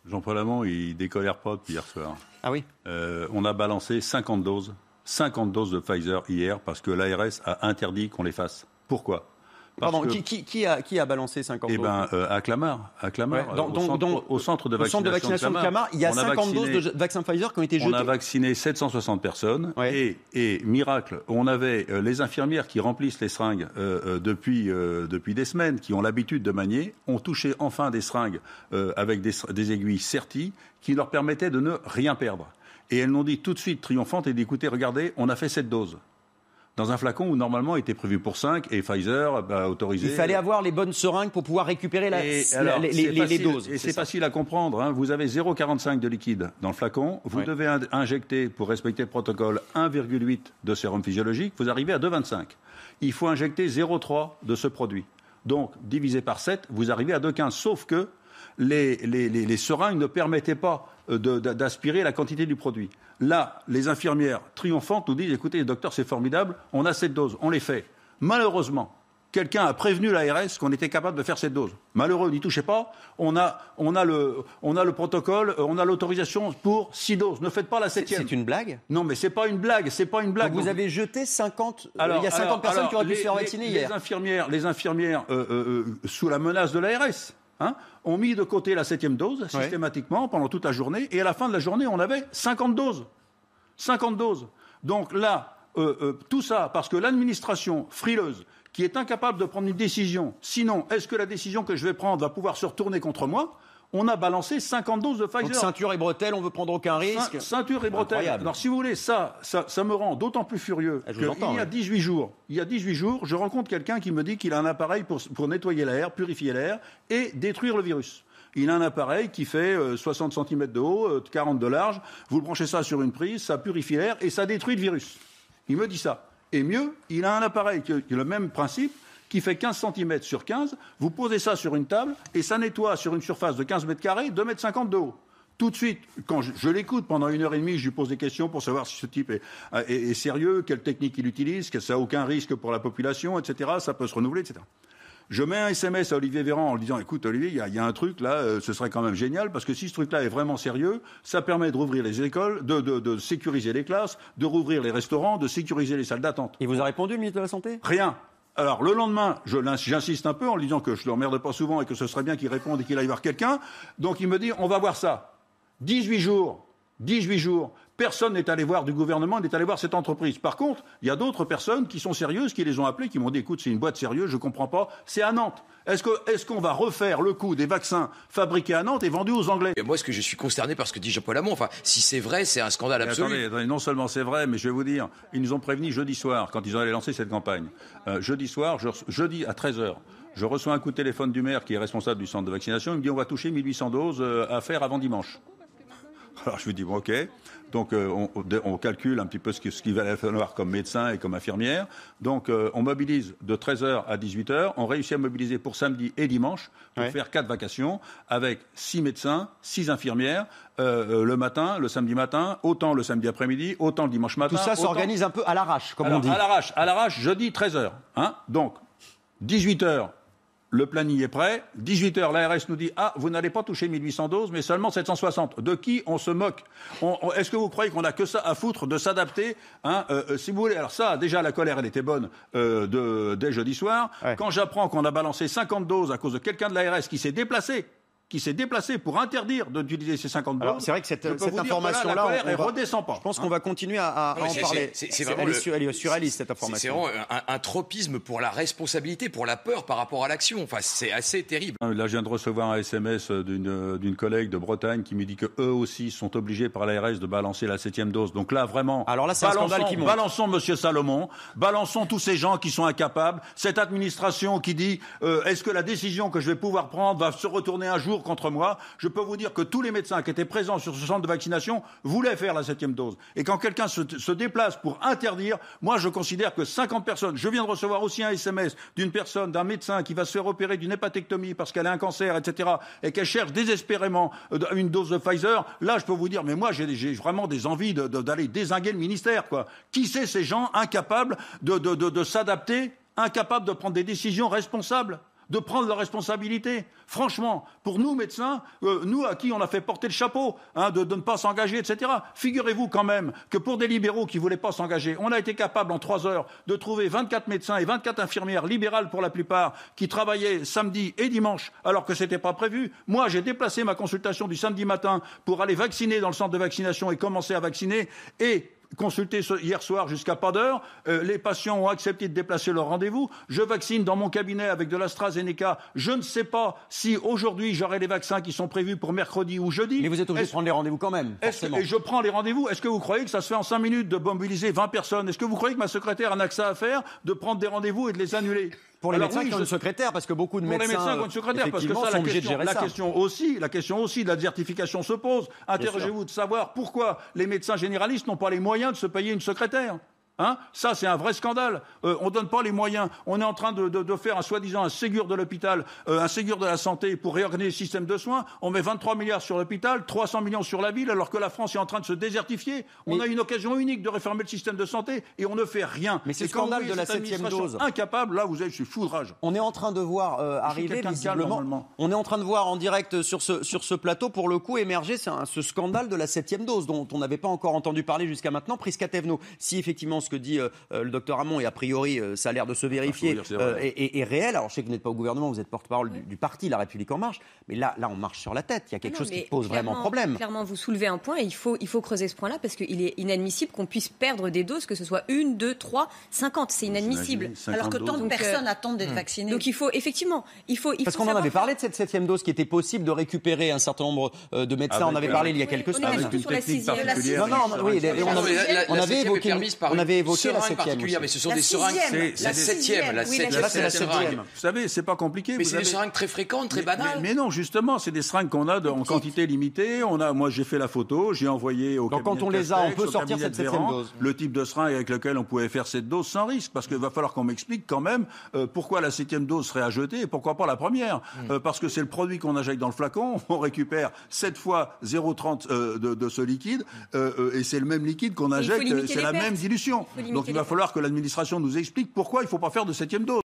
Jean-Paul Hamon, il décolère pas depuis hier soir. Ah oui. On a balancé 50 doses de Pfizer hier parce que l'ARS a interdit qu'on les fasse. Pourquoi ? Pardon, qui a balancé 50 doses ? À Clamart, ouais, au centre de vaccination de Clamart, il y a 50 doses de vaccin Pfizer qui ont été jetées. On a vacciné 760 personnes et miracle, on avait les infirmières qui remplissent les seringues depuis des semaines, qui ont l'habitude de manier, ont touché enfin des seringues avec des aiguilles serties qui leur permettaient de ne rien perdre. Et elles l'ont dit tout de suite triomphantes et d'écouter, regardez, on a fait 7 doses. Dans un flacon où normalement il était prévu pour 5 et Pfizer autorisé. Il fallait avoir les bonnes seringues pour pouvoir récupérer les doses. Et c'est facile à comprendre. Hein. Vous avez 0,45 de liquide dans le flacon. Vous devez injecter, pour respecter le protocole, 1,8 de sérum physiologique. Vous arrivez à 2,25. Il faut injecter 0,3 de ce produit. Donc, divisé par 7, vous arrivez à 2,15. Sauf que les seringues ne permettaient pas d'aspirer la quantité du produit. Là, les infirmières triomphantes nous disent, écoutez, docteur, c'est formidable, on a cette dose, on les fait. Malheureusement, quelqu'un a prévenu l'ARS qu'on était capable de faire cette dose. Malheureux, n'y touchez pas, on a le protocole, on a l'autorisation pour 6 doses. Ne faites pas la 7e. C'est une blague ? Non, mais c'est pas une blague. Donc vous avez jeté 50... il y a 50 personnes qui auraient pu se faire vacciner hier. Les infirmières sous la menace de l'ARS, ont mis de côté la 7e dose systématiquement pendant toute la journée et à la fin de la journée, on avait 50 doses. 50 doses. Donc là, tout ça parce que l'administration frileuse qui est incapable de prendre une décision, sinon, est-ce que la décision que je vais prendre va pouvoir se retourner contre moi ? On a balancé 50 doses de Pfizer. Donc ceinture et bretelles, on veut prendre aucun risque. Ceinture et bretelles. Incroyable. Alors si vous voulez, ça me rend d'autant plus furieux qu'il y a 18 jours, je rencontre quelqu'un qui me dit qu'il a un appareil pour nettoyer l'air, purifier l'air et détruire le virus. Il a un appareil qui fait 60 cm de haut, 40 de large. Vous le branchez ça sur une prise, ça purifie l'air et ça détruit le virus. Il me dit ça. Et mieux, il a un appareil qui a le même principe, qui fait 15 cm sur 15, vous posez ça sur une table et ça nettoie sur une surface de 15 mètres carrés, 2,50 m de haut. Tout de suite, quand je l'écoute pendant 1h30, je lui pose des questions pour savoir si ce type est sérieux, quelle technique il utilise, que ça n'a aucun risque pour la population, etc. Ça peut se renouveler, etc. Je mets un SMS à Olivier Véran en lui disant « Écoute Olivier, il y a un truc là, ce serait quand même génial parce que si ce truc-là est vraiment sérieux, ça permet de rouvrir les écoles, de sécuriser les classes, de rouvrir les restaurants, de sécuriser les salles d'attente. » Il vous a répondu, le ministre de la Santé ? Rien. Alors, le lendemain, j'insiste un peu en lui disant que je ne l'emmerde pas souvent et que ce serait bien qu'il réponde et qu'il aille voir quelqu'un. Donc, il me dit, on va voir ça. 18 jours, personne n'est allé voir du gouvernement, n'est allé voir cette entreprise. Par contre, il y a d'autres personnes qui sont sérieuses, qui les ont appelées, qui m'ont dit, écoute, c'est une boîte sérieuse, je ne comprends pas, c'est à Nantes. Est-ce qu'on va refaire le coup des vaccins fabriqués à Nantes et vendus aux Anglais ? Et moi, est-ce que je suis consterné par ce que dit Jean-Paul Hamon ? Enfin, si c'est vrai, c'est un scandale absolu. Attendez, non seulement c'est vrai, mais je vais vous dire, ils nous ont prévenus jeudi soir, quand ils allaient lancer cette campagne. Jeudi soir, jeudi à 13h, je reçois un coup de téléphone du maire qui est responsable du centre de vaccination. Il me dit, on va toucher 1800 doses à faire avant dimanche. Alors je lui dis, bon, ok. Donc on calcule un petit peu ce qu'il va falloir comme médecin et comme infirmière. Donc on mobilise de 13h à 18h. On réussit à mobiliser pour samedi et dimanche pour faire 4 vacations avec 6 médecins, 6 infirmières le matin, le samedi matin, autant le samedi après-midi, autant le dimanche matin. Tout ça s'organise un peu à l'arrache, comme on dit. À l'arrache, jeudi 13h. Donc 18h. Le planning est prêt. 18h, l'ARS nous dit « Ah, vous n'allez pas toucher 1800 doses, mais seulement 760. » De qui on se moque ? Est-ce que vous croyez qu'on a que ça à foutre de s'adapter si vous voulez, alors ça, déjà, la colère, elle était bonne dès jeudi soir. Ouais. Quand j'apprends qu'on a balancé 50 doses à cause de quelqu'un de l'ARS qui s'est déplacé pour interdire d'utiliser ces 50 doses. C'est vrai que cette information-là, elle redescend pas. Je pense qu'on va continuer à en parler. Elle est surréaliste, cette information. C'est vraiment un tropisme pour la responsabilité, pour la peur par rapport à l'action. Enfin, c'est assez terrible. Là, je viens de recevoir un SMS d'une collègue de Bretagne qui me dit qu'eux aussi sont obligés par l'ARS de balancer la 7e dose. Donc là, vraiment, alors là, c'est un scandale qui monte. Balançons M. Salomon, balançons tous ces gens qui sont incapables, cette administration qui dit est-ce que la décision que je vais pouvoir prendre va se retourner un jour contre moi. Je peux vous dire que tous les médecins qui étaient présents sur ce centre de vaccination voulaient faire la 7e dose. Et quand quelqu'un se déplace pour interdire, moi je considère que 50 personnes, je viens de recevoir aussi un SMS d'un médecin qui va se faire opérer d'une hépatectomie parce qu'elle a un cancer, etc. et qu'elle cherche désespérément une dose de Pfizer. Là, je peux vous dire, mais moi j'ai vraiment des envies d'aller dézinguer le ministère, quoi. Qui c'est ces gens incapables de s'adapter, incapables de prendre des décisions responsables ? de prendre leurs responsabilités. Franchement, pour nous, médecins, nous à qui on a fait porter le chapeau, de ne pas s'engager, etc. Figurez-vous quand même que pour des libéraux qui ne voulaient pas s'engager, on a été capable en 3 heures de trouver 24 médecins et 24 infirmières libérales pour la plupart, qui travaillaient samedi et dimanche alors que ce n'était pas prévu. Moi, j'ai déplacé ma consultation du samedi matin pour aller vacciner dans le centre de vaccination et commencer à vacciner, et consulté hier soir jusqu'à pas d'heure. Les patients ont accepté de déplacer leur rendez-vous. Je vaccine dans mon cabinet avec de l'AstraZeneca. Je ne sais pas si aujourd'hui j'aurai les vaccins qui sont prévus pour mercredi ou jeudi. Mais vous êtes obligé de prendre les rendez-vous quand même, forcément. Et je prends les rendez-vous. Est-ce que vous croyez que ça se fait en 5 minutes de mobiliser 20 personnes? Est-ce que vous croyez que ma secrétaire n'a que ça à faire de prendre des rendez-vous et de les annuler? Pour les médecins qui ont une secrétaire, parce que beaucoup de médecins, qui ont une secrétaire, parce que ça, la question aussi de la désertification se pose. Interrogez-vous de savoir pourquoi les médecins généralistes n'ont pas les moyens de se payer une secrétaire. Ça, c'est un vrai scandale. On ne donne pas les moyens. On est en train de faire un Ségur de l'hôpital, un Ségur de la santé pour réorganiser le système de soins. On met 23 milliards sur l'hôpital, 300 millions sur la ville, alors que la France est en train de se désertifier. On a une occasion unique de réformer le système de santé et on ne fait rien. Mais c'est le scandale de la 7e dose. Incapable, là, vous êtes sur foudrage. On est en train de voir arriver visiblement. On est en train de voir en direct sur ce plateau, pour le coup, émerger ce scandale de la 7e dose dont on n'avait pas encore entendu parler jusqu'à maintenant. Prisca Thévenot, si effectivement ce que dit le docteur Hamon, et a priori ça a l'air de se vérifier, est réel. Alors je sais que vous n'êtes pas au gouvernement, vous êtes porte-parole du parti La République En Marche, mais là on marche sur la tête. Il y a quelque chose qui pose vraiment problème. Clairement, vous soulevez un point et il faut creuser ce point-là, parce qu'il est inadmissible qu'on puisse perdre des doses, que ce soit 1, 2, 3, 50. C'est inadmissible. Alors que tant de personnes attendent d'être vaccinées. Donc il faut parce qu'on en avait parlé de cette 7e dose qui était possible de récupérer un certain nombre de médecins. On avait parlé il y a quelques semaines. Sur la 6e. on avait évoqué la 7e, mais ce sont des seringues. La 7e, c'est la seringue. Vous savez, c'est pas compliqué. Mais c'est des seringues très fréquentes, très banales. Mais non, justement, c'est des seringues qu'on a en quantité limitée. Moi, j'ai fait la photo, j'ai envoyé au cabinet. Donc quand on les a, on peut sortir cette 7e dose. Le type de seringue avec lequel on pouvait faire cette dose sans risque, parce qu'il va falloir qu'on m'explique quand même pourquoi la 7e dose serait à jeter et pourquoi pas la première. Parce que c'est le produit qu'on injecte dans le flacon, on récupère 7 fois 0,30 de ce liquide, et c'est le même liquide qu'on injecte, c'est la même dilution. Donc il va falloir que l'administration nous explique pourquoi il ne faut pas faire de 7e dose.